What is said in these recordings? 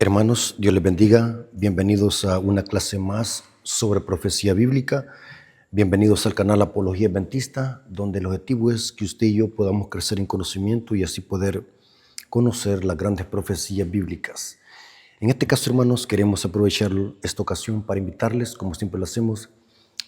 Hermanos, Dios les bendiga. Bienvenidos a una clase más sobre profecía bíblica. Bienvenidos al canal Apología Adventista, donde el objetivo es que usted y yo podamos crecer en conocimiento y así poder conocer las grandes profecías bíblicas. En este caso, hermanos, queremos aprovechar esta ocasión para invitarles, como siempre lo hacemos,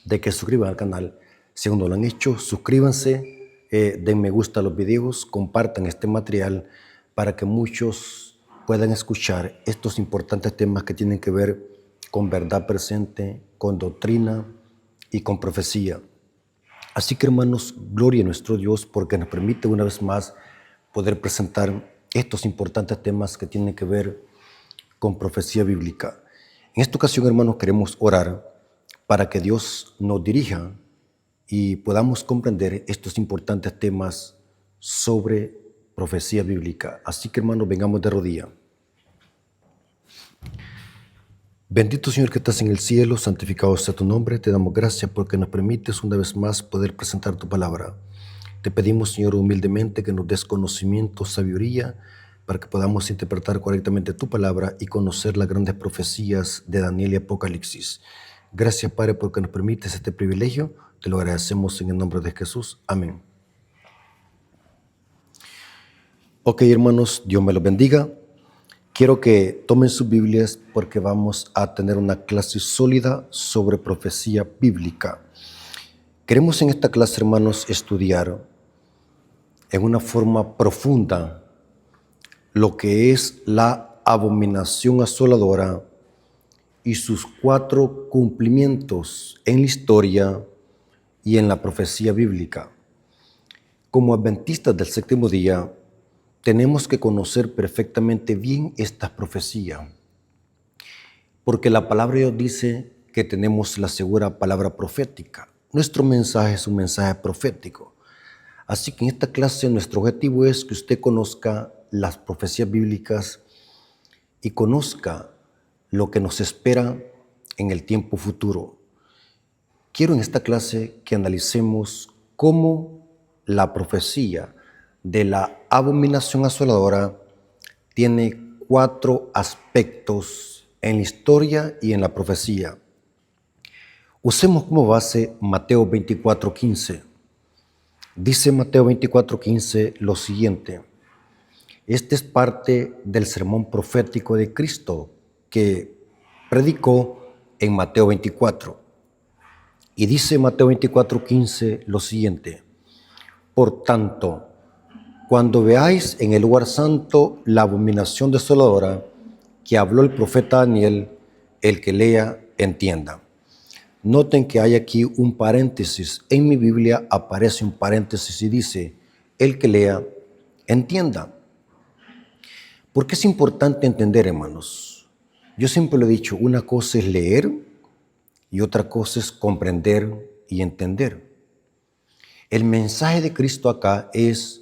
de que se suscriban al canal. Si aún no lo han hecho, suscríbanse, den me gusta a los videos, compartan este material para que muchos puedan escuchar estos importantes temas que tienen que ver con verdad presente, con doctrina y con profecía. Así que, hermanos, gloria a nuestro Dios porque nos permite una vez más poder presentar estos importantes temas que tienen que ver con profecía bíblica. En esta ocasión, hermanos, queremos orar para que Dios nos dirija y podamos comprender estos importantes temas sobre profecía bíblica. Así que, hermanos, vengamos de rodillas. Bendito Señor que estás en el cielo, santificado sea tu nombre. Te damos gracias porque nos permites una vez más poder presentar tu palabra. Te pedimos, Señor, humildemente que nos des conocimiento, sabiduría, para que podamos interpretar correctamente tu palabra y conocer las grandes profecías de Daniel y Apocalipsis. Gracias, Padre, porque nos permites este privilegio. Te lo agradecemos en el nombre de Jesús. Amén. Ok, hermanos, Dios me los bendiga. Quiero que tomen sus Biblias porque vamos a tener una clase sólida sobre profecía bíblica. Queremos en esta clase, hermanos, estudiar en una forma profunda lo que es la abominación asoladora y sus 4 cumplimientos en la historia y en la profecía bíblica. Como adventistas del séptimo día, tenemos que conocer perfectamente bien estas profecías, porque la palabra de Dios dice que tenemos la segura palabra profética. Nuestro mensaje es un mensaje profético. Así que en esta clase nuestro objetivo es que usted conozca las profecías bíblicas y conozca lo que nos espera en el tiempo futuro. Quiero en esta clase que analicemos cómo la profecía de la abominación asoladora tiene 4 aspectos en la historia y en la profecía. Usemos como base Mateo 24:15. Dice Mateo 24:15 lo siguiente. Este es parte del sermón profético de Cristo que predicó en Mateo 24. Y dice Mateo 24:15 lo siguiente. Por tanto, cuando veáis en el lugar santo la abominación desoladora que habló el profeta Daniel, el que lea, entienda. Noten que hay aquí un paréntesis. En mi Biblia aparece un paréntesis y dice, el que lea, entienda. ¿Por qué es importante entender, hermanos? Yo siempre lo he dicho, una cosa es leer y otra cosa es comprender y entender. El mensaje de Cristo acá es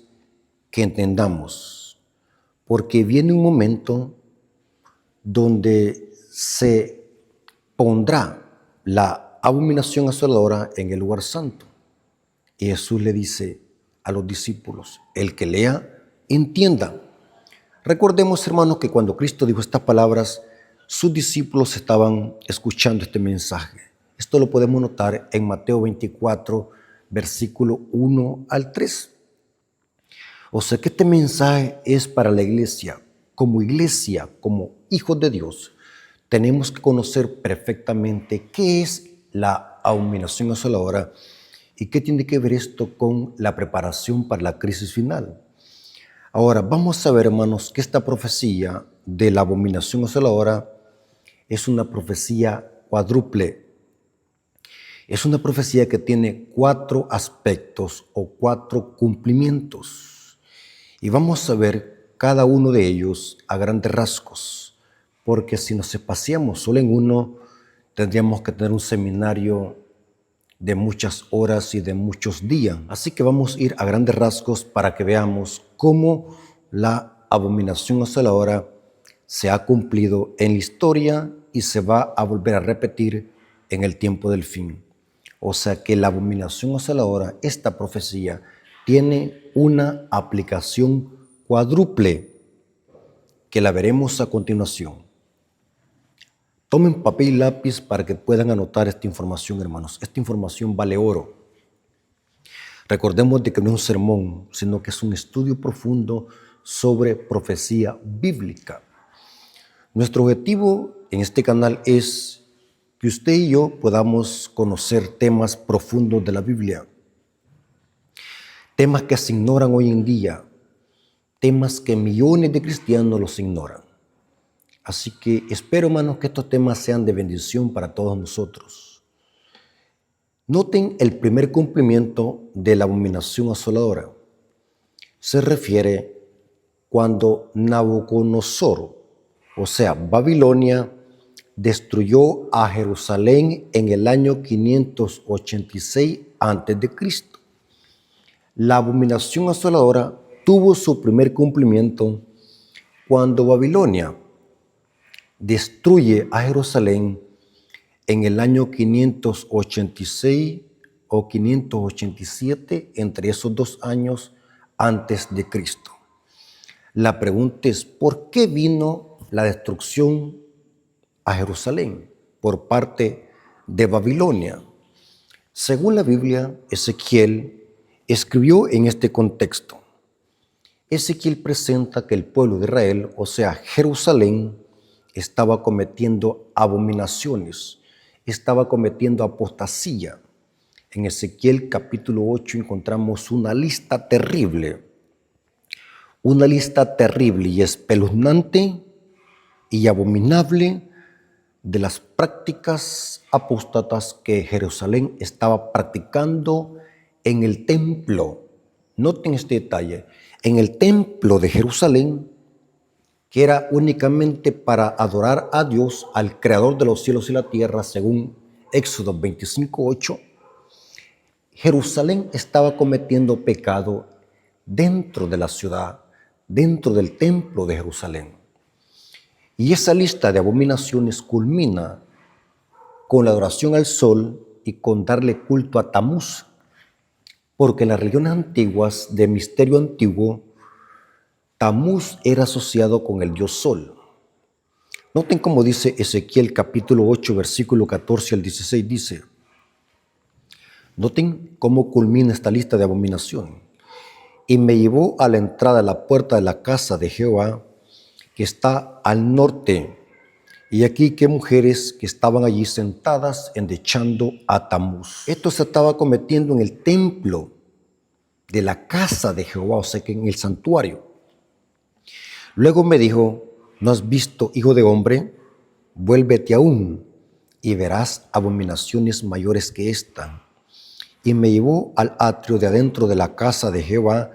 que entendamos, porque viene un momento donde se pondrá la abominación asoladora en el lugar santo. Y Jesús le dice a los discípulos, el que lea, entienda. Recordemos, hermanos, que cuando Cristo dijo estas palabras, sus discípulos estaban escuchando este mensaje. Esto lo podemos notar en Mateo 24, versículo 1 al 3. O sea que este mensaje es para la iglesia, como hijos de Dios. Tenemos que conocer perfectamente qué es la abominación asoladora y qué tiene que ver esto con la preparación para la crisis final. Ahora, vamos a ver, hermanos, que esta profecía de la abominación asoladora es una profecía cuádruple. Es una profecía que tiene 4 aspectos o 4 cumplimientos. Y vamos a ver cada uno de ellos a grandes rasgos, porque si nos espaciamos solo en uno, tendríamos que tener un seminario de muchas horas y de muchos días. Así que vamos a ir a grandes rasgos para que veamos cómo la abominación asoladora se ha cumplido en la historia y se va a volver a repetir en el tiempo del fin. O sea que la abominación asoladora, esta profecía, tiene una aplicación cuádruple que la veremos a continuación. Tomen papel y lápiz para que puedan anotar esta información, hermanos. Esta información vale oro. Recordemos de que no es un sermón, sino que es un estudio profundo sobre profecía bíblica. Nuestro objetivo en este canal es que usted y yo podamos conocer temas profundos de la Biblia, temas que se ignoran hoy en día, temas que millones de cristianos los ignoran. Así que espero, hermanos, que estos temas sean de bendición para todos nosotros. Noten el primer cumplimiento de la abominación asoladora. Se refiere cuando Nabucodonosor, o sea, Babilonia, destruyó a Jerusalén en el año 586 a.C. La abominación asoladora tuvo su primer cumplimiento cuando Babilonia destruye a Jerusalén en el año 586 o 587, entre esos 2 años antes de Cristo. La pregunta es, ¿por qué vino la destrucción a Jerusalén por parte de Babilonia? Según la Biblia, Ezequiel escribió en este contexto. Ezequiel presenta que el pueblo de Israel, o sea, Jerusalén, estaba cometiendo abominaciones, estaba cometiendo apostasía. En Ezequiel capítulo 8 encontramos una lista terrible y espeluznante y abominable de las prácticas apóstatas que Jerusalén estaba practicando en el templo. Noten este detalle, en el templo de Jerusalén, que era únicamente para adorar a Dios, al Creador de los cielos y la tierra, según Éxodo 25:8, Jerusalén estaba cometiendo pecado dentro de la ciudad, dentro del templo de Jerusalén. Y esa lista de abominaciones culmina con la adoración al sol y con darle culto a Tamuz, porque en las religiones antiguas de misterio antiguo, Tamuz era asociado con el dios Sol. Noten cómo dice Ezequiel capítulo 8, versículo 14 al 16, dice, noten cómo culmina esta lista de abominación. Y me llevó a la entrada de la puerta de la casa de Jehová, que está al norte, y aquí que mujeres que estaban allí sentadas endechando a Tamuz. Esto se estaba cometiendo en el templo de la casa de Jehová, o sea que en el santuario. Luego me dijo, ¿no has visto, hijo de hombre? Vuélvete aún y verás abominaciones mayores que esta. Y me llevó al atrio de adentro de la casa de Jehová,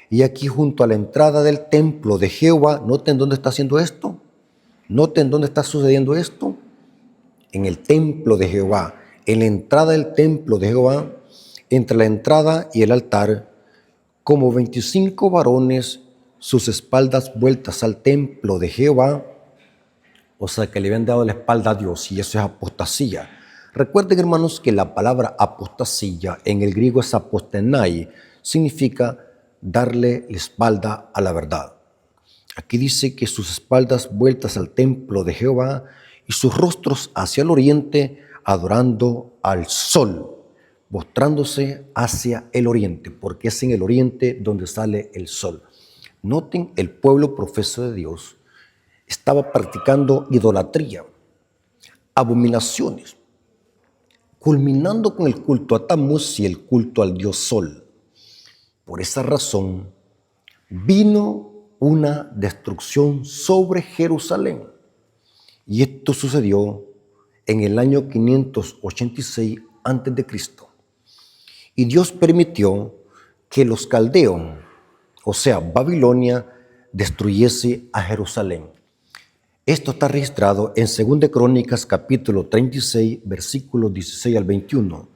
y aquí junto a la entrada del templo de Jehová, noten dónde está haciendo esto, noten dónde está sucediendo esto, en el templo de Jehová, en la entrada del templo de Jehová, entre la entrada y el altar, como 25 varones, sus espaldas vueltas al templo de Jehová, o sea que le habían dado la espalda a Dios, y eso es apostasía. Recuerden, hermanos, que la palabra apostasía en el griego es apostenai, significa darle la espalda a la verdad. Aquí dice que sus espaldas vueltas al templo de Jehová y sus rostros hacia el oriente, adorando al sol, mostrándose hacia el oriente, porque es en el oriente donde sale el sol. Noten, el pueblo profeso de Dios estaba practicando idolatría, abominaciones, culminando con el culto a Tamuz y el culto al dios Sol. Por esa razón, vino una destrucción sobre Jerusalén. Y esto sucedió en el año 586 a.C. Y Dios permitió que los caldeos, o sea, Babilonia, destruyese a Jerusalén. Esto está registrado en 2 Crónicas capítulo 36, versículos 16 al 21.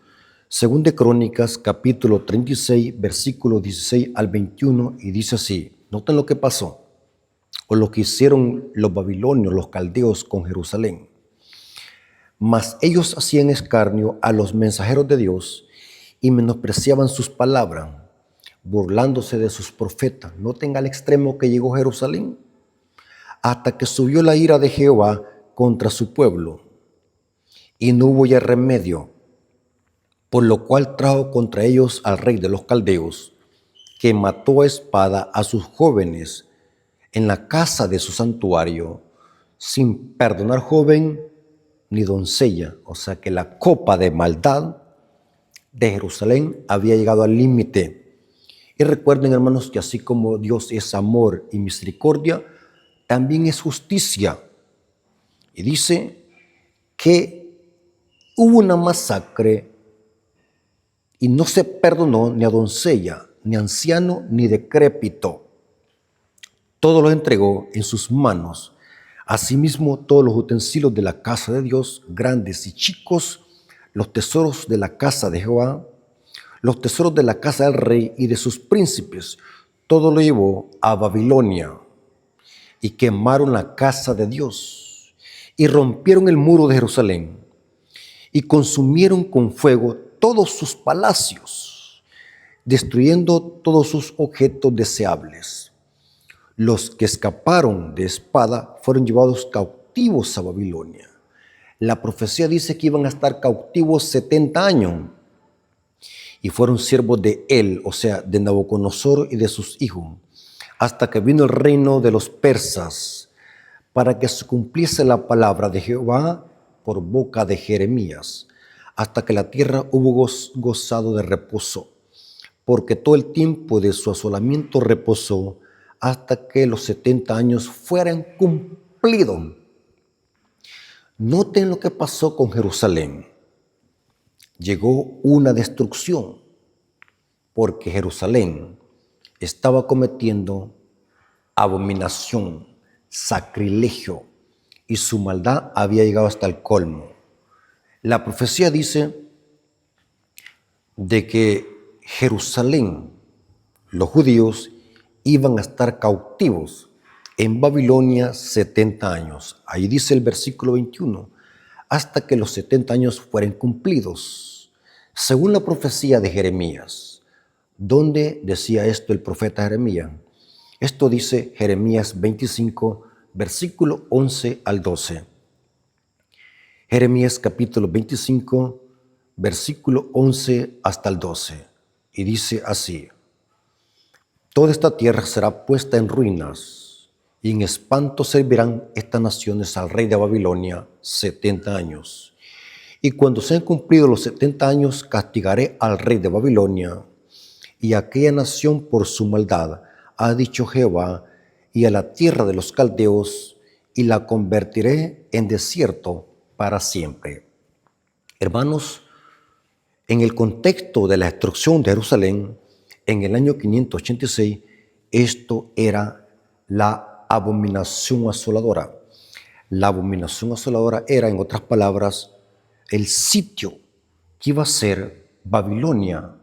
2 Crónicas capítulo 36, versículos 16 al 21, y dice así, noten lo que pasó, o lo que hicieron los babilonios, los caldeos con Jerusalén. Mas ellos hacían escarnio a los mensajeros de Dios y menospreciaban sus palabras, burlándose de sus profetas. Noten al extremo que llegó Jerusalén, hasta que subió la ira de Jehová contra su pueblo, y no hubo ya remedio, por lo cual trajo contra ellos al rey de los caldeos, que mató a espada a sus jóvenes en la casa de su santuario, sin perdonar joven ni doncella. O sea que la copa de maldad de Jerusalén había llegado al límite. Y recuerden, hermanos, que así como Dios es amor y misericordia, también es justicia. Y dice que hubo una masacre y no se perdonó ni a doncella, ni anciano, ni decrépito. Todo lo entregó en sus manos. Asimismo, todos los utensilios de la casa de Dios, grandes y chicos, los tesoros de la casa de Jehová, los tesoros de la casa del rey y de sus príncipes, todo lo llevó a Babilonia. Y quemaron la casa de Dios, y rompieron el muro de Jerusalén, y consumieron con fuego todos sus palacios, destruyendo todos sus objetos deseables. Los que escaparon de espada fueron llevados cautivos a Babilonia. La profecía dice que iban a estar cautivos 70 años y fueron siervos de él, o sea, de Nabucodonosor y de sus hijos, hasta que vino el reino de los persas, para que se cumpliese la palabra de Jehová por boca de Jeremías, hasta que la tierra hubo gozado de reposo, porque todo el tiempo de su asolamiento reposó, hasta que los 70 años fueran cumplidos. Noten lo que pasó con Jerusalén. Llegó una destrucción, porque Jerusalén estaba cometiendo abominación, sacrilegio, y su maldad había llegado hasta el colmo. La profecía dice de que Jerusalén, los judíos, iban a estar cautivos en Babilonia 70 años. Ahí dice el versículo 21, hasta que los 70 años fueran cumplidos, según la profecía de Jeremías. ¿Dónde decía esto el profeta Jeremías? Esto dice Jeremías 25, versículo 11 al 12. Jeremías capítulo 25, versículo 11 hasta el 12. Y dice así: toda esta tierra será puesta en ruinas, y en espanto servirán estas naciones al rey de Babilonia 70 años. Y cuando sean cumplidos los 70 años, castigaré al rey de Babilonia y a aquella nación por su maldad, ha dicho Jehová, y a la tierra de los caldeos, y la convertiré en desierto para siempre. Hermanos, en el contexto de la destrucción de Jerusalén, en el año 586, esto era la abominación asoladora. La abominación asoladora era, en otras palabras, el sitio que iba a ser Babilonia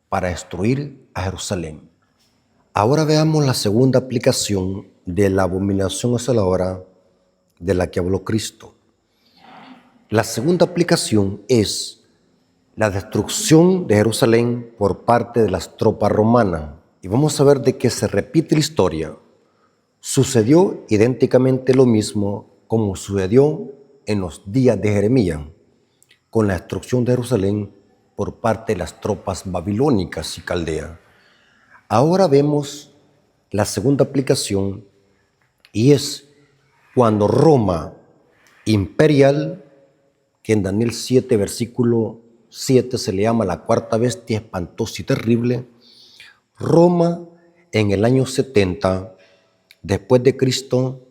para destruir a Jerusalén. Ahora veamos la segunda aplicación de la abominación asoladora de la que habló Cristo. La segunda aplicación es la destrucción de Jerusalén por parte de las tropas romanas. Y vamos a ver de qué se repite la historia. Sucedió idénticamente lo mismo como sucedió en los días de Jeremías, con la destrucción de Jerusalén por parte de las tropas babilónicas y caldeas. Ahora vemos la segunda aplicación, y es cuando Roma imperial, que en Daniel 7, versículo 7 se le llama la cuarta bestia espantosa y terrible. Roma en el año 70 después de Cristo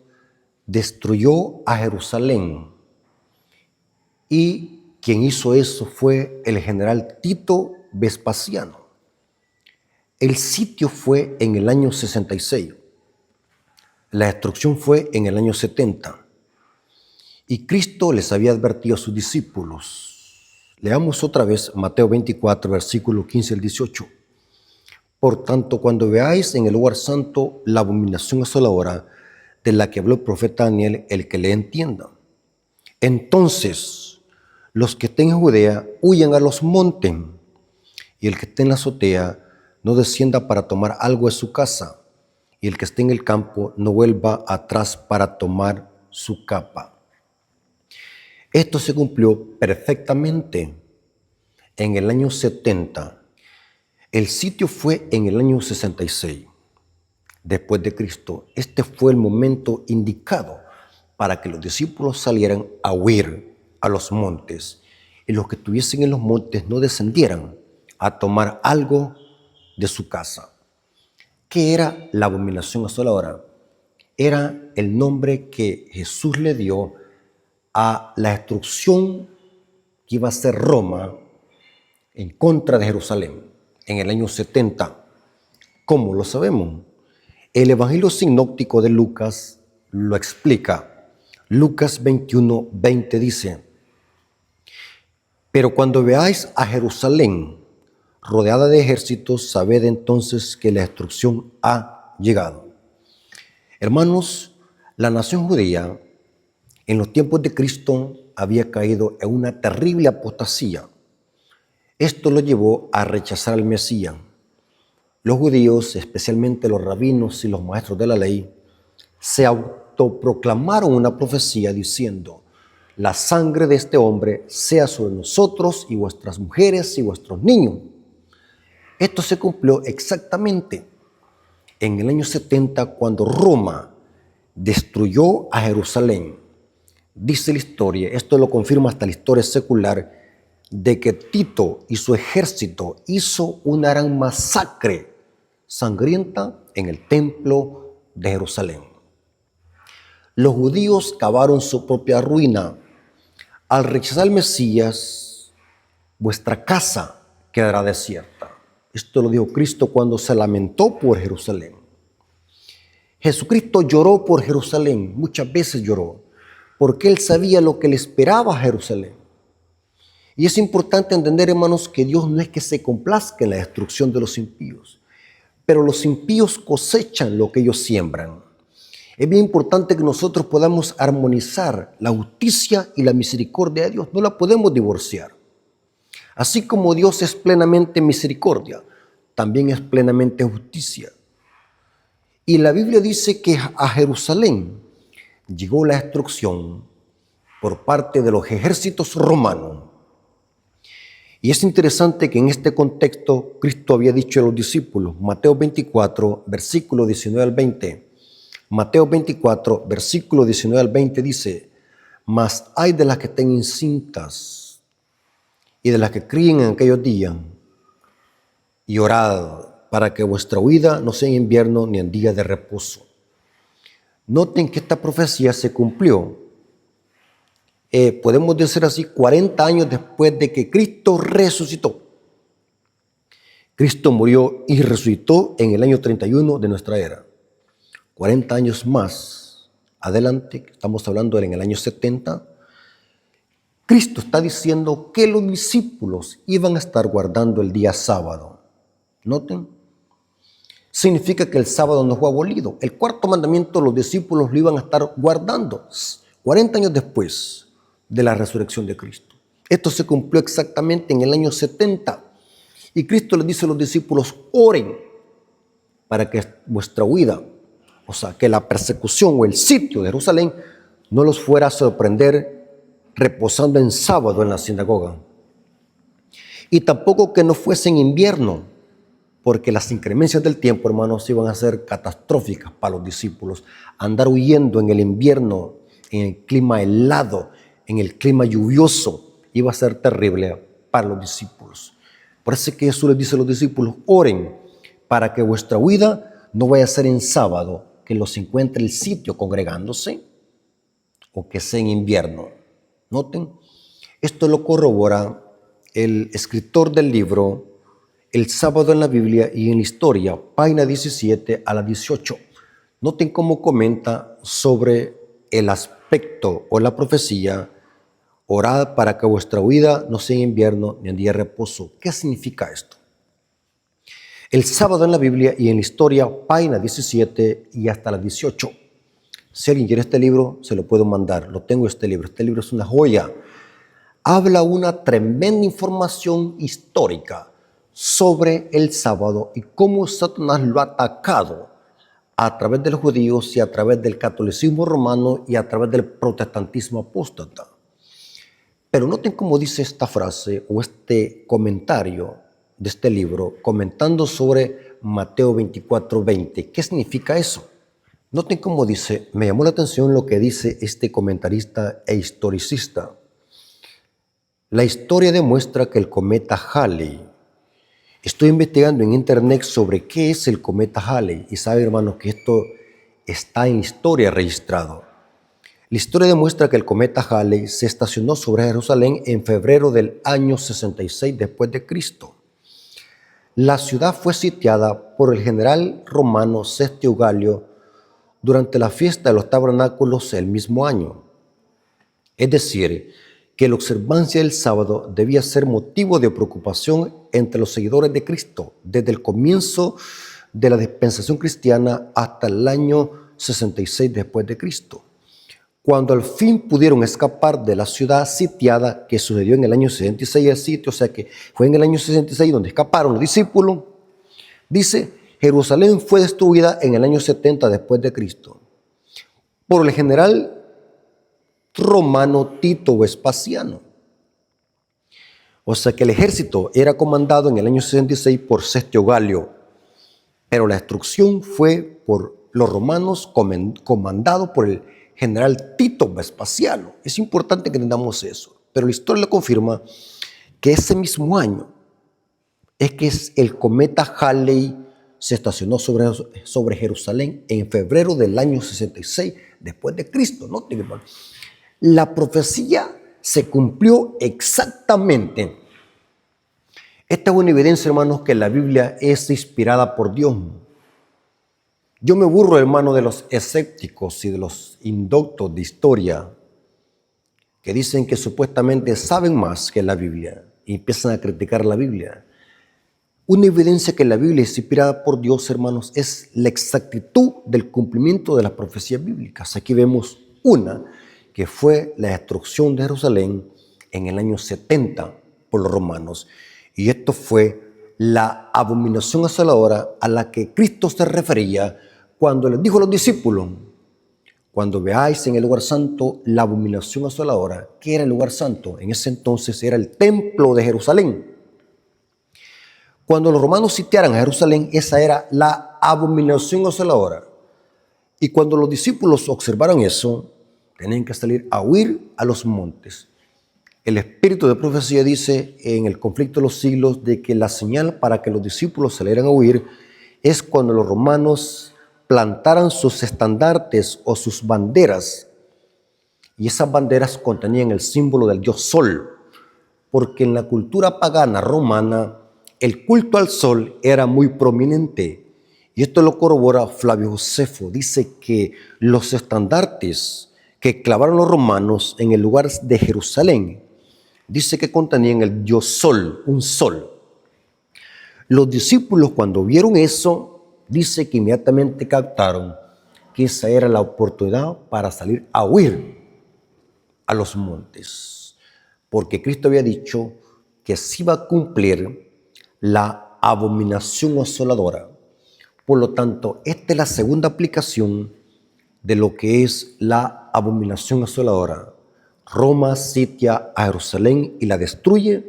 destruyó a Jerusalén, y quien hizo eso fue el general Tito Vespasiano. El sitio fue en el año 66, la destrucción fue en el año 70, y Cristo les había advertido a sus discípulos. Leamos otra vez Mateo 24, versículo 15 al 18. Por tanto, cuando veáis en el lugar santo la abominación asoladora de la que habló el profeta Daniel, el que le entienda. Entonces, los que estén en Judea huyan a los montes, y el que esté en la azotea no descienda para tomar algo de su casa, y el que esté en el campo no vuelva atrás para tomar su capa. Esto se cumplió perfectamente en el año 70. El sitio fue en el año 66 después de Cristo. Este fue el momento indicado para que los discípulos salieran a huir a los montes y los que estuviesen en los montes no descendieran a tomar algo de su casa. ¿Qué era la abominación asoladora? Era el nombre que Jesús le dio a la destrucción que iba a hacer Roma en contra de Jerusalén en el año 70. ¿Cómo lo sabemos? El Evangelio sinóptico de Lucas lo explica. Lucas 21:20 dice: pero cuando veáis a Jerusalén rodeada de ejércitos, sabed entonces que la destrucción ha llegado. Hermanos, la nación judía en los tiempos de Cristo había caído en una terrible apostasía. Esto lo llevó a rechazar al Mesías. Los judíos, especialmente los rabinos y los maestros de la ley, se autoproclamaron una profecía diciendo: la sangre de este hombre sea sobre nosotros y vuestras mujeres y vuestros niños. Esto se cumplió exactamente en el año 70 cuando Roma destruyó a Jerusalén. Dice la historia, esto lo confirma hasta la historia secular, de que Tito y su ejército hizo una gran masacre sangrienta en el templo de Jerusalén. Los judíos cavaron su propia ruina. Al rechazar al Mesías, vuestra casa quedará desierta. Esto lo dijo Cristo cuando se lamentó por Jerusalén. Jesucristo lloró por Jerusalén, muchas veces lloró, porque Él sabía lo que le esperaba a Jerusalén. Y es importante entender, hermanos, que Dios no es que se complazca en la destrucción de los impíos, pero los impíos cosechan lo que ellos siembran. Es bien importante que nosotros podamos armonizar la justicia y la misericordia de Dios. No la podemos divorciar. Así como Dios es plenamente misericordia, también es plenamente justicia. Y la Biblia dice que a Jerusalén llegó la destrucción por parte de los ejércitos romanos. Y es interesante que en este contexto Cristo había dicho a los discípulos, Mateo 24, versículo 19 al 20, Mateo 24, versículo 19 al 20 dice: mas hay de las que estén encintas y de las que críen en aquellos días, y orad para que vuestra huida no sea en invierno ni en día de reposo. Noten que esta profecía se cumplió, podemos decir así, 40 años después de que Cristo resucitó. Cristo murió y resucitó en el año 31 de nuestra era. 40 años más adelante, estamos hablando en el año 70, Cristo está diciendo que los discípulos iban a estar guardando el día sábado. Noten, significa que el sábado no fue abolido. El cuarto mandamiento los discípulos lo iban a estar guardando 40 años después de la resurrección de Cristo. Esto se cumplió exactamente en el año 70. Y Cristo les dice a los discípulos: oren para que vuestra huida, o sea, que la persecución o el sitio de Jerusalén no los fuera a sorprender reposando en sábado en la sinagoga. Y tampoco que no fuese en invierno, porque las inclemencias del tiempo, hermanos, iban a ser catastróficas para los discípulos. Andar huyendo en el invierno, en el clima helado, en el clima lluvioso, iba a ser terrible para los discípulos. Por eso es que Jesús les dice a los discípulos: oren para que vuestra huida no vaya a ser en sábado, que los encuentre el sitio congregándose, o que sea en invierno. Noten, esto lo corrobora el escritor del libro El sábado en la Biblia y en la historia, página 17 a la 18. Noten cómo comenta sobre el aspecto o la profecía: orad para que vuestra huida no sea en invierno ni en día de reposo. ¿Qué significa esto? El sábado en la Biblia y en la historia, página 17 y hasta la 18. Si alguien quiere este libro, se lo puedo mandar. Lo tengo este libro. Este libro es una joya. Habla una tremenda información histórica sobre el sábado y cómo Satanás lo ha atacado a través de los judíos y a través del catolicismo romano y a través del protestantismo apóstata. Pero noten cómo dice esta frase o este comentario de este libro, comentando sobre Mateo 24:20. ¿Qué significa eso? Noten cómo dice, me llamó la atención lo que dice este comentarista e historicista. La historia demuestra que el cometa Halley, estoy investigando en internet sobre qué es el cometa Halley y sabe, hermanos, que esto está en historia registrado. La historia demuestra que el cometa Halley se estacionó sobre Jerusalén en febrero del año 66 después de Cristo. La ciudad fue sitiada por el general romano Sestio Galio durante la fiesta de los tabernáculos el mismo año. Es decir, que la observancia del sábado debía ser motivo de preocupación entre los seguidores de Cristo desde el comienzo de la dispensación cristiana hasta el año 66 después de Cristo. Cuando al fin pudieron escapar de la ciudad sitiada, que sucedió en el año 66 el sitio, o sea que fue en el año 66 donde escaparon los discípulos, dice, Jerusalén fue destruida en el año 70 después de Cristo por el general romano Tito Vespasiano. O sea que el ejército era comandado en el año 66 por Sestio Galio, pero la destrucción fue por los romanos comandado por el general Tito Vespasiano. Es importante que entendamos eso, pero la historia lo confirma que ese mismo año es que el cometa Halley se estacionó sobre Jerusalén en febrero del año 66 después de Cristo, ¿no? La profecía se cumplió exactamente. Esta es una evidencia, hermanos, que la Biblia es inspirada por Dios. Yo me burro, hermano, de los escépticos y de los indoctos de historia que dicen que supuestamente saben más que la Biblia y empiezan a criticar la Biblia. Una evidencia que la Biblia es inspirada por Dios, hermanos, es la exactitud del cumplimiento de las profecías bíblicas. Aquí vemos una, que fue la destrucción de Jerusalén en el año 70 por los romanos. Y esto fue la abominación asoladora a la que Cristo se refería cuando les dijo a los discípulos, cuando veáis en el lugar santo la abominación asoladora. ¿Qué era el lugar santo? En ese entonces era el templo de Jerusalén. Cuando los romanos sitiaran a Jerusalén, esa era la abominación asoladora. Y cuando los discípulos observaron eso, tenían que salir a huir a los montes. El espíritu de profecía dice en el conflicto de los siglos de que la señal para que los discípulos salieran a huir es cuando los romanos plantaran sus estandartes o sus banderas. Y esas banderas contenían el símbolo del dios Sol, porque en la cultura pagana romana el culto al sol era muy prominente. Y esto lo corrobora Flavio Josefo. Dice que los estandartes que clavaron los romanos en el lugar de Jerusalén, dice que contenían el dios Sol, un sol. Los discípulos, cuando vieron eso, dice que inmediatamente captaron que esa era la oportunidad para salir a huir a los montes, porque Cristo había dicho que se iba a cumplir la abominación asoladora. Por lo tanto, esta es la segunda aplicación de lo que es la abominación asoladora. Roma sitia a Jerusalén y la destruye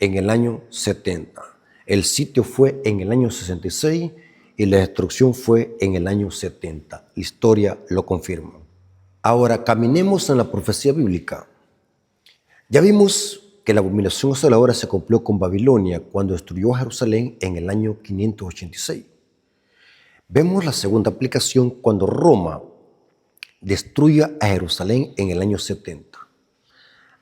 en el año 70. El sitio fue en el año 66 y la destrucción fue en el año 70. La historia lo confirma. Ahora, caminemos en la profecía bíblica. Ya vimos que la abominación asoladora se cumplió con Babilonia cuando destruyó a Jerusalén en el año 586. Vemos la segunda aplicación cuando Roma destruye a Jerusalén en el año 70.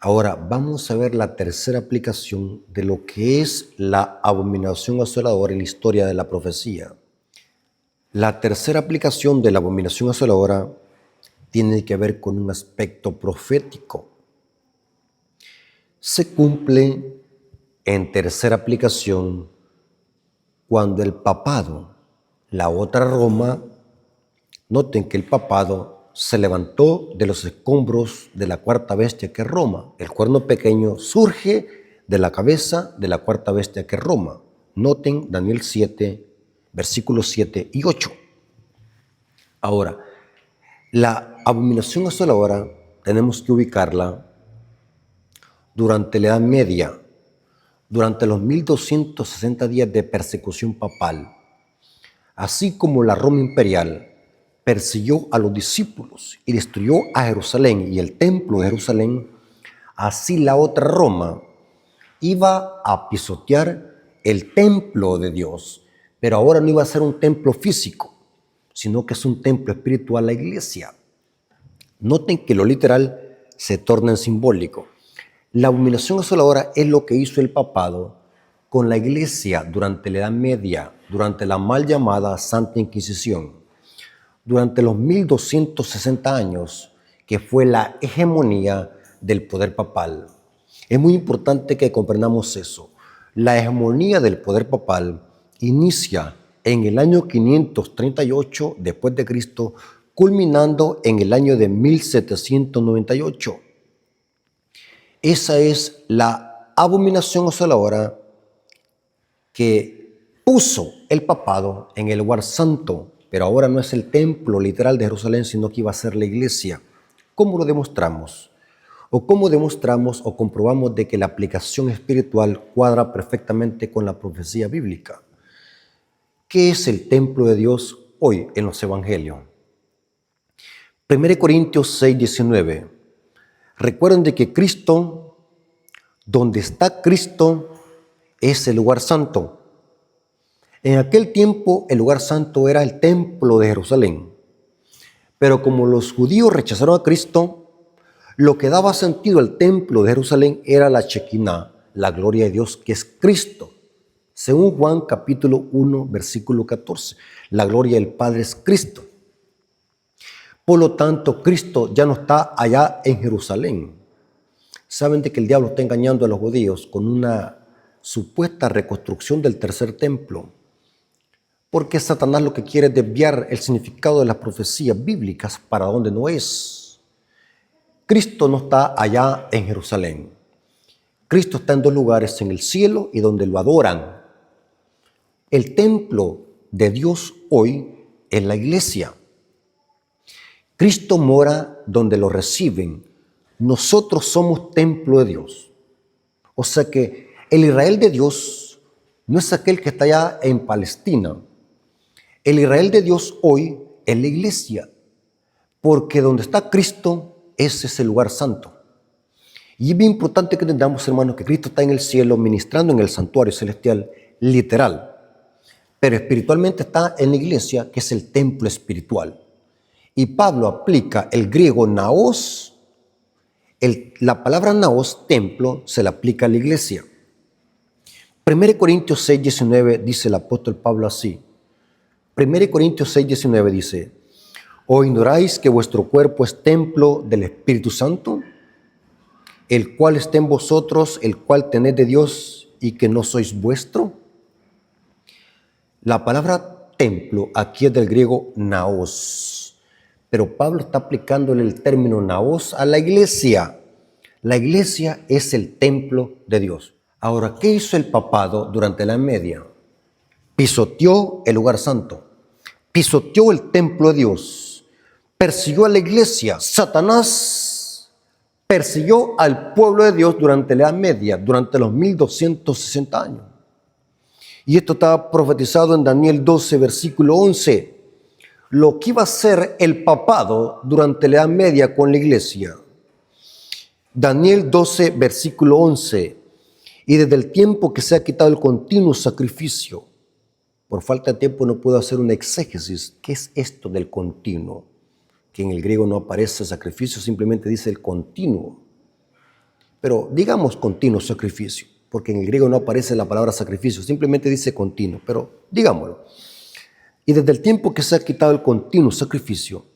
Ahora vamos a ver la tercera aplicación de lo que es la abominación asoladora en la historia de la profecía. La tercera aplicación de la abominación asoladora tiene que ver con un aspecto profético. Se cumple en tercera aplicación cuando el papado, la otra Roma, noten que el papado se levantó de los escombros de la cuarta bestia que es Roma. El cuerno pequeño surge de la cabeza de la cuarta bestia que es Roma. Noten Daniel 7, versículos 7 y 8. Ahora, la abominación asoladora tenemos que ubicarla durante la Edad Media, durante los 1260 días de persecución papal, así como la Roma imperial persiguió a los discípulos y destruyó a Jerusalén y el templo de Jerusalén, así la otra Roma iba a pisotear el templo de Dios, pero ahora no iba a ser un templo físico, sino que es un templo espiritual, la iglesia. Noten que lo literal se torna en simbólico. La abominación asoladora es lo que hizo el papado con la iglesia durante la Edad Media, durante la mal llamada Santa Inquisición, durante los 1260 años, que fue la hegemonía del poder papal. Es muy importante que comprendamos eso. La hegemonía del poder papal inicia en el año 538 después de Cristo, culminando en el año de 1798. Esa es la abominación asoladora que puso el papado en el lugar santo, pero ahora no es el templo literal de Jerusalén, sino que iba a ser la iglesia. ¿Cómo lo demostramos? ¿O cómo demostramos o comprobamos de que la aplicación espiritual cuadra perfectamente con la profecía bíblica? ¿Qué es el templo de Dios hoy en los evangelios? 1 Corintios 6, 19. Recuerden de que Cristo, donde está Cristo, es el lugar santo. En aquel tiempo el lugar santo era el templo de Jerusalén. Pero como los judíos rechazaron a Cristo, lo que daba sentido al templo de Jerusalén era la Shekinah, la gloria de Dios, que es Cristo. Según Juan capítulo 1, versículo 14, la gloria del Padre es Cristo. Por lo tanto, Cristo ya no está allá en Jerusalén. Saben de que el diablo está engañando a los judíos con una supuesta reconstrucción del tercer templo, porque Satanás lo que quiere es desviar el significado de las profecías bíblicas para donde no es. Cristo no está allá en Jerusalén. Cristo está en dos lugares, en el cielo y donde lo adoran. El templo de Dios hoy es la iglesia. Cristo mora donde lo reciben. Nosotros somos templo de Dios. O sea que el Israel de Dios no es aquel que está allá en Palestina. El Israel de Dios hoy es la iglesia, porque donde está Cristo, ese es el lugar santo. Y es bien importante que entendamos, hermanos, que Cristo está en el cielo ministrando en el santuario celestial, literal, pero espiritualmente está en la iglesia, que es el templo espiritual. Y Pablo aplica el griego naos, la palabra naos, templo, se la aplica a la iglesia. 1 Corintios 6, 19 dice el apóstol Pablo así. 1 Corintios 6, 19 dice: ¿O ignoráis que vuestro cuerpo es templo del Espíritu Santo, el cual está en vosotros, el cual tenéis de Dios y que no sois vuestro? La palabra templo aquí es del griego naos, pero Pablo está aplicándole el término naos a la iglesia. La iglesia es el templo de Dios. Ahora, ¿qué hizo el papado durante la Edad Media? Pisoteó el lugar santo, pisoteó el templo de Dios, persiguió a la iglesia. Satanás persiguió al pueblo de Dios durante la Edad Media, durante los 1260 años. Y esto estaba profetizado en Daniel 12, versículo 11. Lo que iba a ser el papado durante la Edad Media con la iglesia. Daniel 12, versículo 11. Y desde el tiempo que se ha quitado el continuo sacrificio, por falta de tiempo no puedo hacer una exégesis. ¿Qué es esto del continuo? Que en el griego no aparece sacrificio, simplemente dice el continuo. Pero digamos continuo sacrificio, porque en el griego no aparece la palabra sacrificio, simplemente dice continuo, pero digámoslo. Y desde el tiempo que se ha quitado el continuo sacrificio,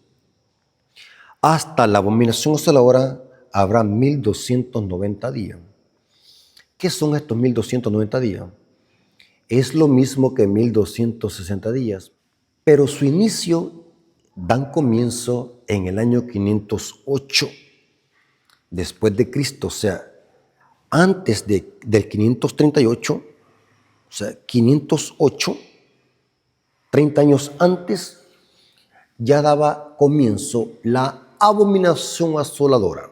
hasta la abominación asoladora habrá 1290 días. ¿Qué son estos 1290 días? Es lo mismo que 1260 días, pero su inicio dan comienzo en el año 508 después de Cristo, o sea, antes del 538, o sea, 508, 30 años antes, ya daba comienzo la abominación asoladora.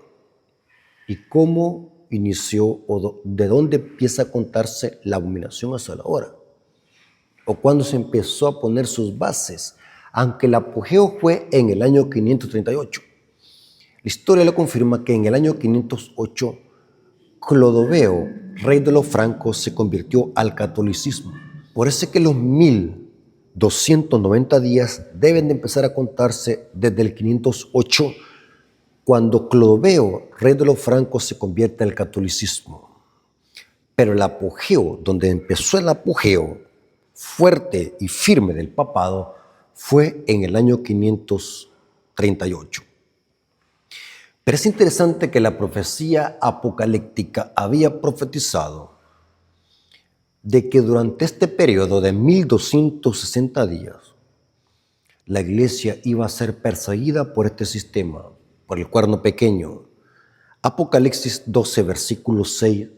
¿Y cómo inició o de dónde empieza a contarse la abominación asoladora, o cuándo se empezó a poner sus bases, aunque el apogeo fue en el año 538. La historia lo confirma que en el año 508 Clodoveo, rey de los francos, se convirtió al catolicismo. Por eso es que los 1290 días deben de empezar a contarse desde el 508, cuando Clodoveo, rey de los francos, se convierte al catolicismo. Pero el apogeo, donde empezó el apogeo fuerte y firme del papado, fue en el año 538. Pero es interesante que la profecía apocalíptica había profetizado de que durante este periodo de 1260 días, la iglesia iba a ser perseguida por este sistema, por el cuerno pequeño. Apocalipsis 12, versículo 6,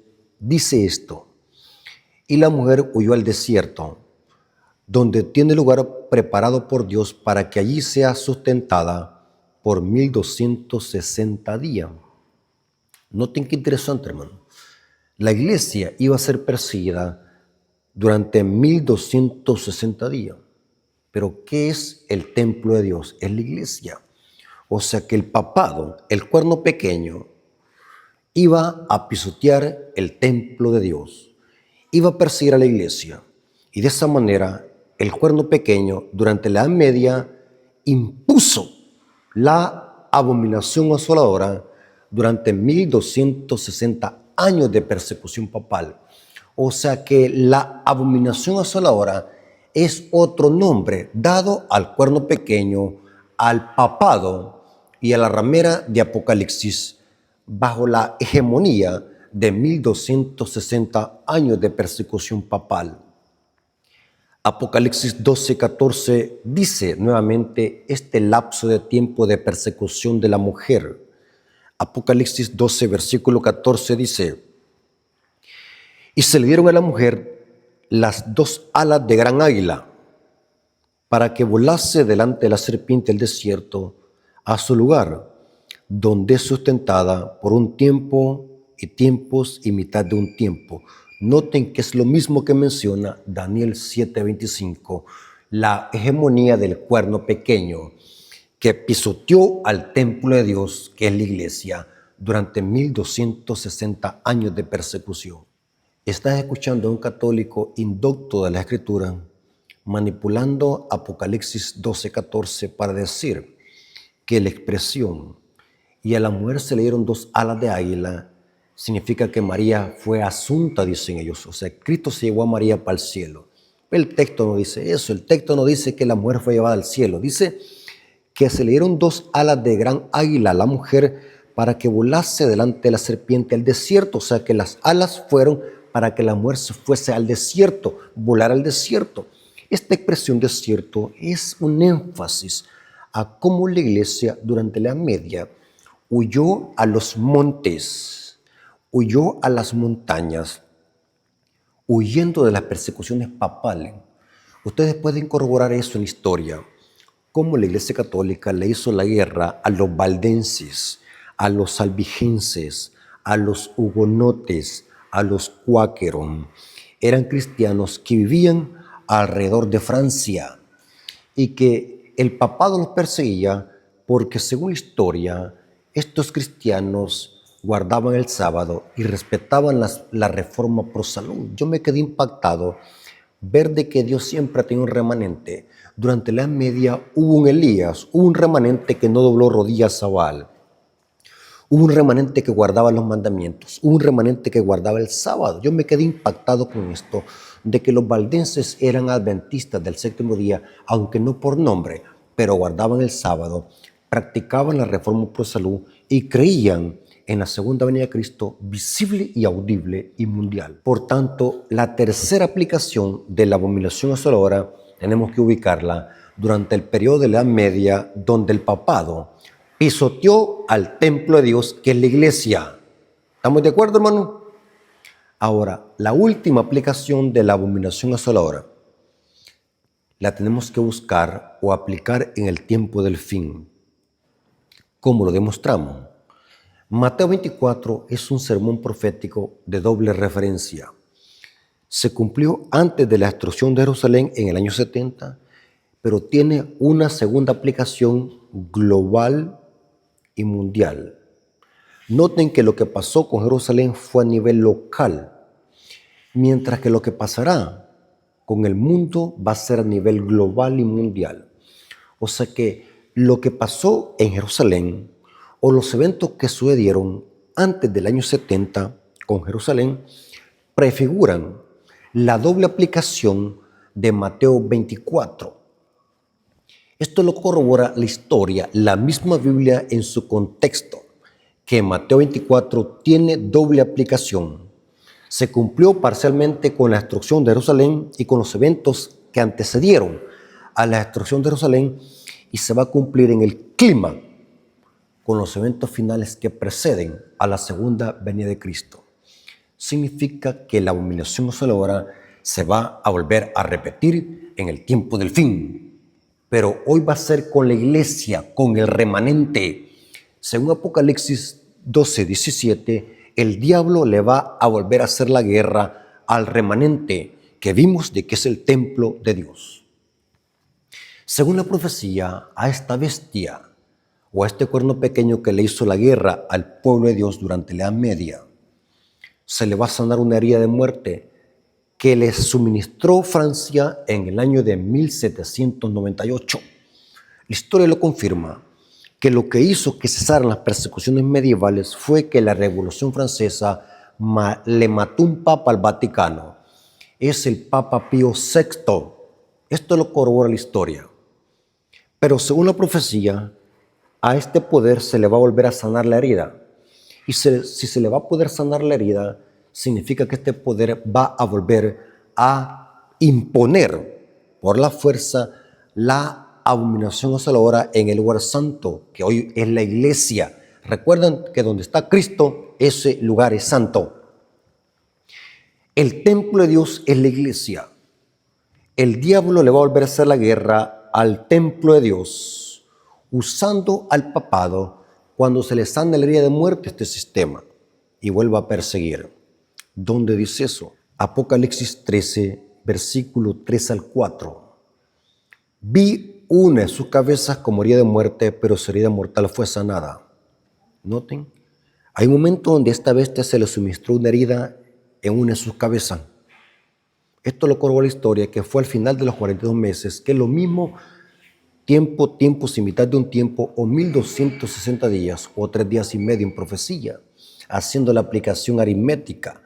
dice esto: y la mujer huyó al desierto, donde tiene lugar preparado por Dios para que allí sea sustentada por 1260 días. Noten qué interesante, hermano. La iglesia iba a ser perseguida durante 1260 días. Pero ¿qué es el templo de Dios? Es la iglesia. O sea que el papado, el cuerno pequeño, iba a pisotear el templo de Dios, iba a perseguir a la iglesia. Y de esa manera, el cuerno pequeño, durante la Edad Media, impuso la abominación asoladora durante 1260 años de persecución papal. O sea que la abominación asoladora es otro nombre dado al cuerno pequeño, al papado y a la ramera de Apocalipsis, bajo la hegemonía de 1260 años de persecución papal. Apocalipsis 12:14 dice nuevamente este lapso de tiempo de persecución de la mujer. Apocalipsis 12, versículo 14 dice: y se le dieron a la mujer las dos alas de gran águila, para que volase delante de la serpiente del desierto a su lugar, donde es sustentada por un tiempo y tiempos y mitad de un tiempo. Noten que es lo mismo que menciona Daniel 7:25, la hegemonía del cuerno pequeño que pisoteó al templo de Dios, que es la iglesia, durante 1260 años de persecución. Estás escuchando a un católico indocto de la Escritura manipulando Apocalipsis 12:14 para decir que la expresión "y a la mujer se le dieron dos alas de águila" significa que María fue asunta, dicen ellos. O sea, Cristo se llevó a María para el cielo. El texto no dice eso. El texto no dice que la mujer fue llevada al cielo. Dice que se le dieron dos alas de gran águila a la mujer para que volase delante de la serpiente al desierto. O sea, que las alas fueron para que la mujer se fuese al desierto, volar al desierto. Esta expresión desierto es un énfasis a cómo la iglesia durante la Edad Media huyó a los montes, huyó a las montañas, huyendo de las persecuciones papales. Ustedes pueden corroborar eso en la historia, cómo la Iglesia Católica le hizo la guerra a los valdenses, a los albigenses, a los hugonotes, a los cuáqueros. Eran cristianos que vivían alrededor de Francia y que el papado los perseguía porque, según la historia, estos cristianos guardaban el sábado y respetaban la reforma pro salud. Yo me quedé impactado ver de que Dios siempre ha tenido un remanente. Durante la Edad Media hubo un Elías, hubo un remanente que no dobló rodillas a Baal. Hubo un remanente que guardaba los mandamientos, hubo un remanente que guardaba el sábado. Yo me quedé impactado con esto, de que los valdenses eran adventistas del séptimo día, aunque no por nombre, pero guardaban el sábado, practicaban la reforma pro salud y creían en la segunda venida de Cristo visible y audible y mundial. Por tanto, la tercera aplicación de la abominación asoladora tenemos que ubicarla durante el periodo de la Edad Media, donde el papado pisoteó al templo de Dios, que es la iglesia. ¿Estamos de acuerdo, hermano? Ahora, la última aplicación de la abominación asoladora la tenemos que buscar o aplicar en el tiempo del fin. ¿Cómo lo demostramos? Mateo 24 es un sermón profético de doble referencia. Se cumplió antes de la destrucción de Jerusalén en el año 70, pero tiene una segunda aplicación global y mundial. Noten que lo que pasó con Jerusalén fue a nivel local, mientras que lo que pasará con el mundo va a ser a nivel global y mundial. O sea que lo que pasó en Jerusalén o los eventos que sucedieron antes del año 70 con Jerusalén prefiguran la doble aplicación de Mateo 24. Esto lo corrobora la historia, la misma Biblia en su contexto, que Mateo 24 tiene doble aplicación. Se cumplió parcialmente con la destrucción de Jerusalén y con los eventos que antecedieron a la destrucción de Jerusalén, y se va a cumplir en el clima con los eventos finales que preceden a la segunda venida de Cristo. Significa que la abominación asoladora se va a volver a repetir en el tiempo del fin, pero hoy va a ser con la iglesia, con el remanente. Según Apocalipsis 12:17, el diablo le va a volver a hacer la guerra al remanente que vimos de que es el templo de Dios. Según la profecía, a esta bestia o a este cuerno pequeño que le hizo la guerra al pueblo de Dios durante la Edad Media, se le va a sanar una herida de muerte que le suministró Francia en el año de 1798. La historia lo confirma, que lo que hizo que cesaran las persecuciones medievales fue que la Revolución Francesa le mató un papa al Vaticano. Es el Papa Pío VI. Esto lo corrobora la historia. Pero según la profecía, a este poder se le va a volver a sanar la herida. Y si se le va a poder sanar la herida, significa que este poder va a volver a imponer por la fuerza la abominación asoladora en el lugar santo, que hoy es la iglesia. Recuerden que donde está Cristo, ese lugar es santo. El templo de Dios es la iglesia. El diablo le va a volver a hacer la guerra al templo de Dios, usando al papado cuando se le sana la herida de muerte a este sistema y vuelva a perseguir. ¿Dónde dice eso? Apocalipsis 13, versículo 3 al 4. Vi una de sus cabezas como herida de muerte, pero su herida mortal fue sanada. Noten, hay un momento donde a esta bestia se le suministró una herida en una de sus cabezas. Esto lo corrobora la historia, que fue al final de los 42 meses, que es lo mismo tiempo sin mitad de un tiempo, o 1260 días, o 3 días y medio en profecía, haciendo la aplicación aritmética.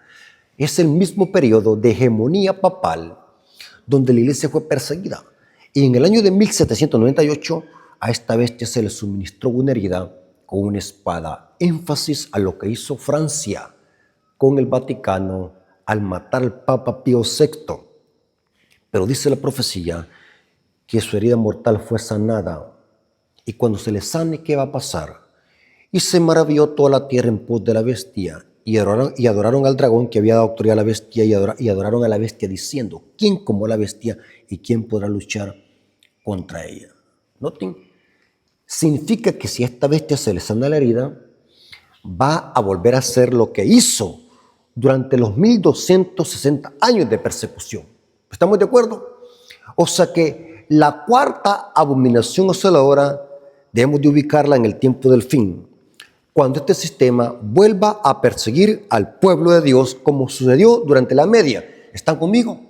Es el mismo periodo de hegemonía papal donde la iglesia fue perseguida. Y en el año de 1798 a esta bestia se le suministró una herida con una espada. Énfasis a lo que hizo Francia con el Vaticano al matar al Papa Pío VI. Pero dice la profecía que su herida mortal fue sanada. Y cuando se le sane, ¿qué va a pasar? Y se maravilló toda la tierra en pos de la bestia, y adoraron al dragón que había dado autoridad a la bestia, y adoraron a la bestia diciendo: ¿quién como la bestia y quién podrá luchar contra ella? Noten, significa que si a esta bestia se le sana la herida, va a volver a hacer lo que hizo durante los 1260 años de persecución. ¿Estamos de acuerdo? O sea que la cuarta abominación asoladora debemos de ubicarla en el tiempo del fin, cuando este sistema vuelva a perseguir al pueblo de Dios, como sucedió durante la media. ¿Están conmigo?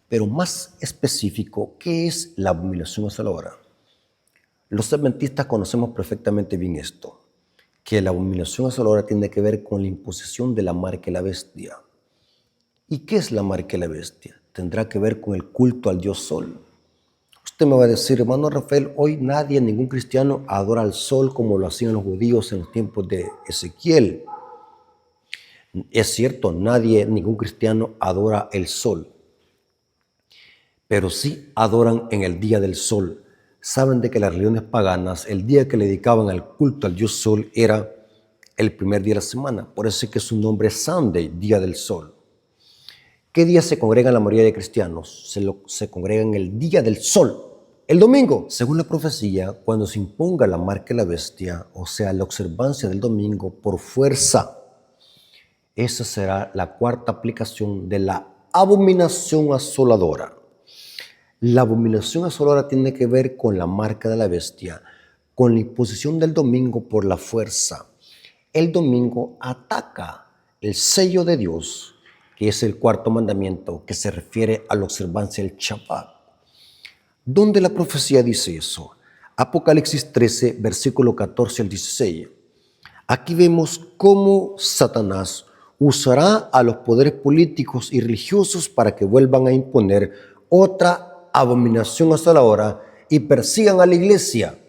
Pero más específico, ¿qué es la abominación asoladora? Los adventistas conocemos perfectamente bien esto, que la abominación asoladora tiene que ver con la imposición de la marca de la bestia. ¿Y qué es la marca de la bestia? Tendrá que ver con el culto al dios Sol. Usted me va a decir: hermano Rafael, hoy nadie, ningún cristiano adora al sol como lo hacían los judíos en los tiempos de Ezequiel. Es cierto, nadie, ningún cristiano adora el sol, pero sí adoran en el día del sol. Saben de que las religiones paganas, el día que le dedicaban al culto al dios Sol era el primer día de la semana. Por eso es que su nombre es Sunday, día del sol. ¿Qué día se congregan la mayoría de cristianos? Se congregan el día del sol. El domingo, según la profecía, cuando se imponga la marca de la bestia, o sea, la observancia del domingo por fuerza, esa será la cuarta aplicación de la abominación asoladora. La abominación asoladora tiene que ver con la marca de la bestia, con la imposición del domingo por la fuerza. El domingo ataca el sello de Dios, que es el cuarto mandamiento, que se refiere a la observancia del Shabbat. ¿Dónde la profecía dice eso? Apocalipsis 13, versículo 14 al 16. Aquí vemos cómo Satanás usará a los poderes políticos y religiosos para que vuelvan a imponer otra abominación hasta la hora y persigan a la iglesia.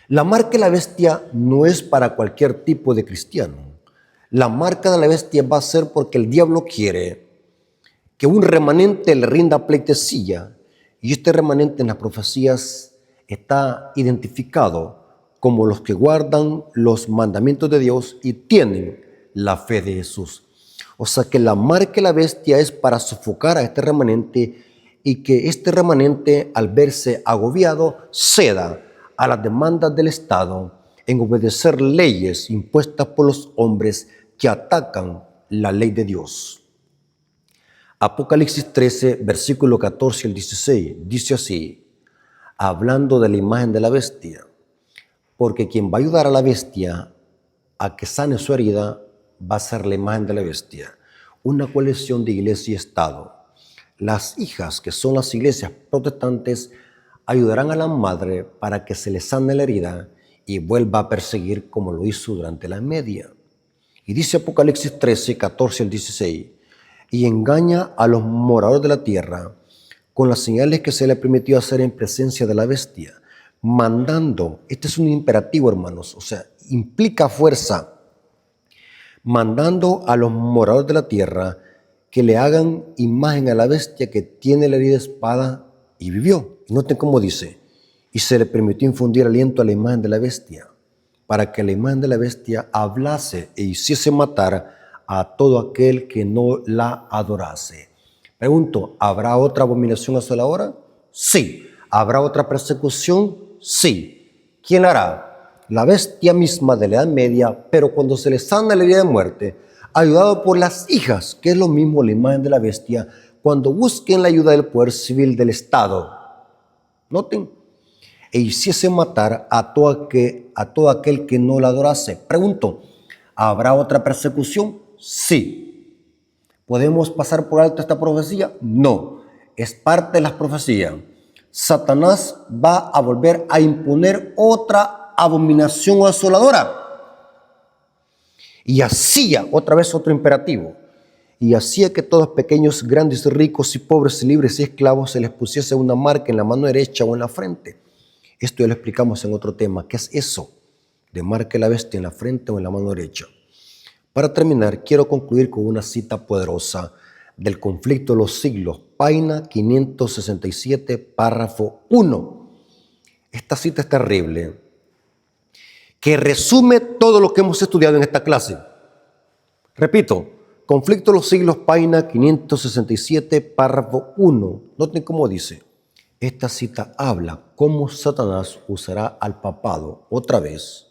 La marca de la bestia no es para cualquier tipo de cristiano. La marca de la bestia va a ser porque el diablo quiere que un remanente le rinda pleitesía, y este remanente en las profecías está identificado como los que guardan los mandamientos de Dios y tienen la fe de Jesús. O sea que la marca de la bestia es para sofocar a este remanente y que este remanente, al verse agobiado, ceda a las demandas del Estado en obedecer leyes impuestas por los hombres que atacan la ley de Dios. Apocalipsis 13, versículo 14 al 16, dice así, hablando de la imagen de la bestia, porque quien va a ayudar a la bestia a que sane su herida va a ser la imagen de la bestia, una coalición de iglesia y Estado. Las hijas, que son las iglesias protestantes, ayudarán a la madre para que se le sane la herida y vuelva a perseguir como lo hizo durante la media. Y dice Apocalipsis 13, 14 al 16, y engaña a los moradores de la tierra con las señales que se le permitió hacer en presencia de la bestia, mandando, este es un imperativo, hermanos, o sea, implica fuerza, mandando a los moradores de la tierra que le hagan imagen a la bestia que tiene la herida de espada y vivió. Noten cómo dice, y se le permitió infundir aliento a la imagen de la bestia, para que la imagen de la bestia hablase e hiciese matar a todo aquel que no la adorase. Pregunto, ¿habrá otra abominación hasta la hora? Sí. ¿Habrá otra persecución? Sí. ¿Quién la hará? La bestia misma de la Edad Media, pero cuando se le sana la herida de muerte, ayudado por las hijas, que es lo mismo la imagen de la bestia, cuando busquen la ayuda del poder civil del Estado. Noten, e hiciese matar a todo aquel que no la adorase. Pregunto, ¿habrá otra persecución? Sí. ¿Podemos pasar por alto esta profecía? No. Es parte de las profecías. Satanás va a volver a imponer otra abominación asoladora. Y hacía, otra vez otro imperativo, y hacía que todos pequeños, grandes, ricos y pobres, libres y esclavos se les pusiese una marca en la mano derecha o en la frente. Esto ya lo explicamos en otro tema. ¿Qué es eso de marca de la bestia en la frente o en la mano derecha? Para terminar, quiero concluir con una cita poderosa del Conflicto de los Siglos, página 567, párrafo 1. Esta cita es terrible, que resume todo lo que hemos estudiado en esta clase. Repito, Conflicto de los Siglos, página 567, párrafo 1. Noten cómo dice. Esta cita habla cómo Satanás usará al papado otra vez,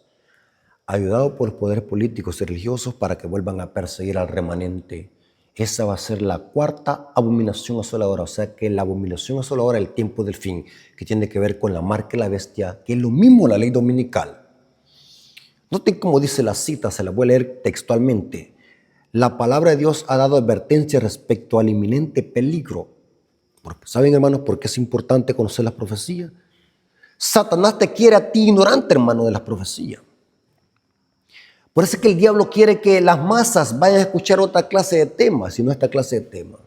ayudado por los poderes políticos y religiosos para que vuelvan a perseguir al remanente. Esa va a ser la cuarta abominación asoladora, o sea que la abominación asoladora es el tiempo del fin, que tiene que ver con la marca de la bestia, que es lo mismo la ley dominical. Noten cómo dice la cita, se la voy a leer textualmente. La palabra de Dios ha dado advertencia respecto al inminente peligro. ¿Saben, hermanos, por qué es importante conocer las profecías? Satanás te quiere a ti ignorante, hermano, de las profecías. Por eso es que el diablo quiere que las masas vayan a escuchar otra clase de temas, y no esta clase de temas.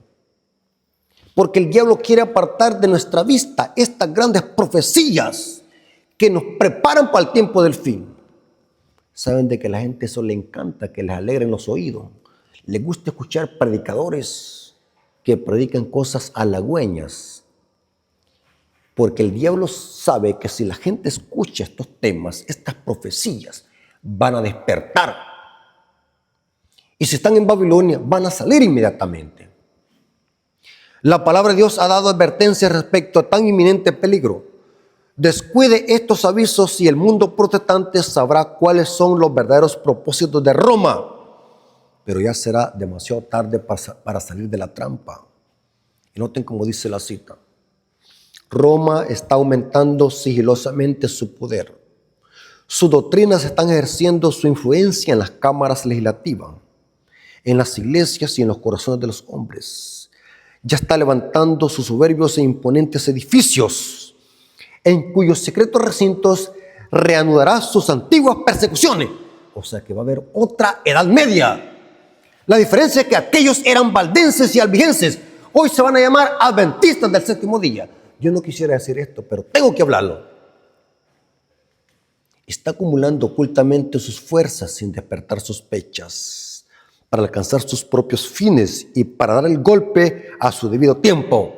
Porque el diablo quiere apartar de nuestra vista estas grandes profecías que nos preparan para el tiempo del fin. Saben de que a la gente eso le encanta, que les alegren los oídos. Les gusta escuchar predicadores que predican cosas halagüeñas. Porque el diablo sabe que si la gente escucha estos temas, estas profecías, van a despertar. Y si están en Babilonia, van a salir inmediatamente. La palabra de Dios ha dado advertencia respecto a tan inminente peligro. Descuide estos avisos y el mundo protestante sabrá cuáles son los verdaderos propósitos de Roma. Pero ya será demasiado tarde para salir de la trampa. Y noten cómo dice la cita. Roma está aumentando sigilosamente su poder. Sus doctrinas están ejerciendo su influencia en las cámaras legislativas, en las iglesias y en los corazones de los hombres. Ya está levantando sus soberbios e imponentes edificios, en cuyos secretos recintos reanudará sus antiguas persecuciones. O sea que va a haber otra Edad Media. La diferencia es que aquellos eran valdenses y albigenses. Hoy se van a llamar adventistas del séptimo día. Yo no quisiera decir esto, pero tengo que hablarlo. Está acumulando ocultamente sus fuerzas sin despertar sospechas, para alcanzar sus propios fines y para dar el golpe a su debido tiempo.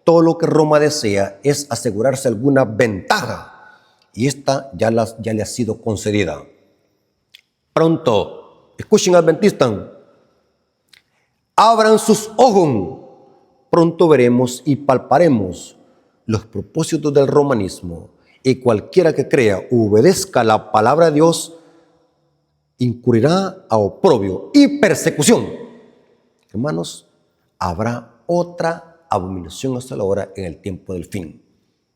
Todo lo que Roma desea es asegurarse alguna ventaja, y esta ya le ha sido concedida. Pronto, escuchen adventistas, abran sus ojos. Pronto veremos y palparemos los propósitos del romanismo, y cualquiera que crea o obedezca la palabra de Dios incurrirá a oprobio y persecución. Hermanos, habrá otra abominación hasta la hora en el tiempo del fin.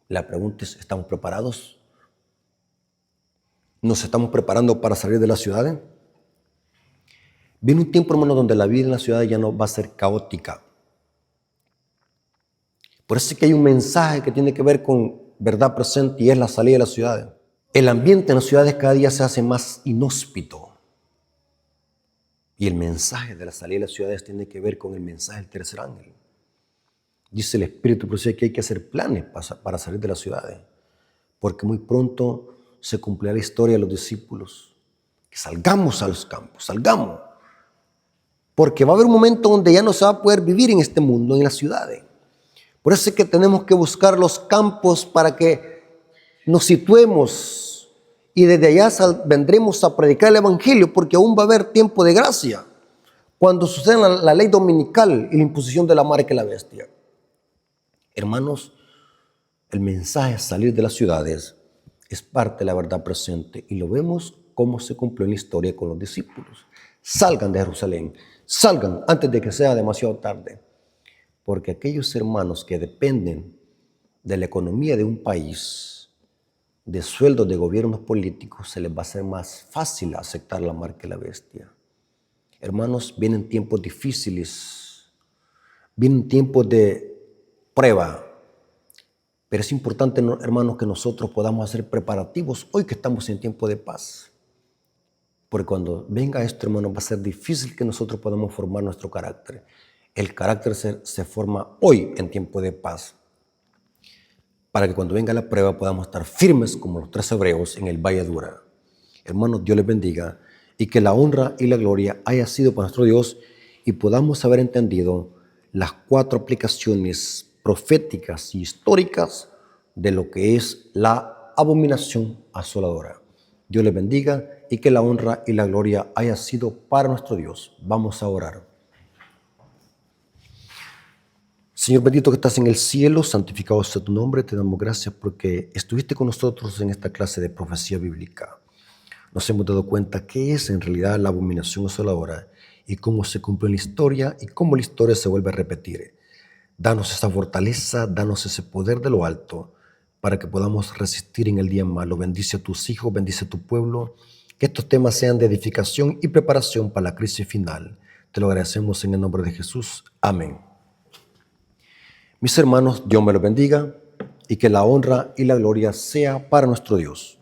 La pregunta es, ¿estamos preparados? ¿Nos estamos preparando para salir de las ciudades? Viene un tiempo, hermanos, donde la vida en la ciudad ya no va a ser caótica. Por eso es que hay un mensaje que tiene que ver con verdad presente y es la salida de las ciudades. El ambiente en las ciudades cada día se hace más inhóspito. Y el mensaje de la salida de las ciudades tiene que ver con el mensaje del tercer ángel. Dice el Espíritu Profético que hay que hacer planes para salir de las ciudades, porque muy pronto se cumplirá la historia de los discípulos. Que salgamos a los campos, salgamos. Porque va a haber un momento donde ya no se va a poder vivir en este mundo, en las ciudades. Por eso es que tenemos que buscar los campos para que nos situemos y desde allá vendremos a predicar el Evangelio, porque aún va a haber tiempo de gracia cuando suceda la ley dominical y la imposición de la marca y la bestia. Hermanos, el mensaje de salir de las ciudades es parte de la verdad presente y lo vemos cómo se cumplió en la historia con los discípulos. Salgan de Jerusalén, salgan antes de que sea demasiado tarde. Porque aquellos hermanos que dependen de la economía de un país, de sueldos de gobiernos políticos, se les va a hacer más fácil aceptar la marca y la bestia. Hermanos, vienen tiempos difíciles, vienen tiempos de prueba, pero es importante, hermanos, que nosotros podamos hacer preparativos hoy que estamos en tiempo de paz. Porque cuando venga esto, hermanos, va a ser difícil que nosotros podamos formar nuestro carácter. El carácter se forma hoy en tiempo de paz, para que cuando venga la prueba podamos estar firmes como los 3 hebreos en el valle de Dura. Hermanos, Dios les bendiga y que la honra y la gloria haya sido para nuestro Dios y podamos haber entendido las 4 aplicaciones proféticas y históricas de lo que es la abominación asoladora. Dios les bendiga y que la honra y la gloria haya sido para nuestro Dios. Vamos a orar. Señor bendito que estás en el cielo, santificado sea tu nombre, te damos gracias porque estuviste con nosotros en esta clase de profecía bíblica. Nos hemos dado cuenta qué es en realidad la abominación asoladora y cómo se cumple en la historia y cómo la historia se vuelve a repetir. Danos esa fortaleza, danos ese poder de lo alto para que podamos resistir en el día malo. Bendice a tus hijos, bendice a tu pueblo, que estos temas sean de edificación y preparación para la crisis final. Te lo agradecemos en el nombre de Jesús. Amén. Mis hermanos, Dios me los bendiga y que la honra y la gloria sea para nuestro Dios.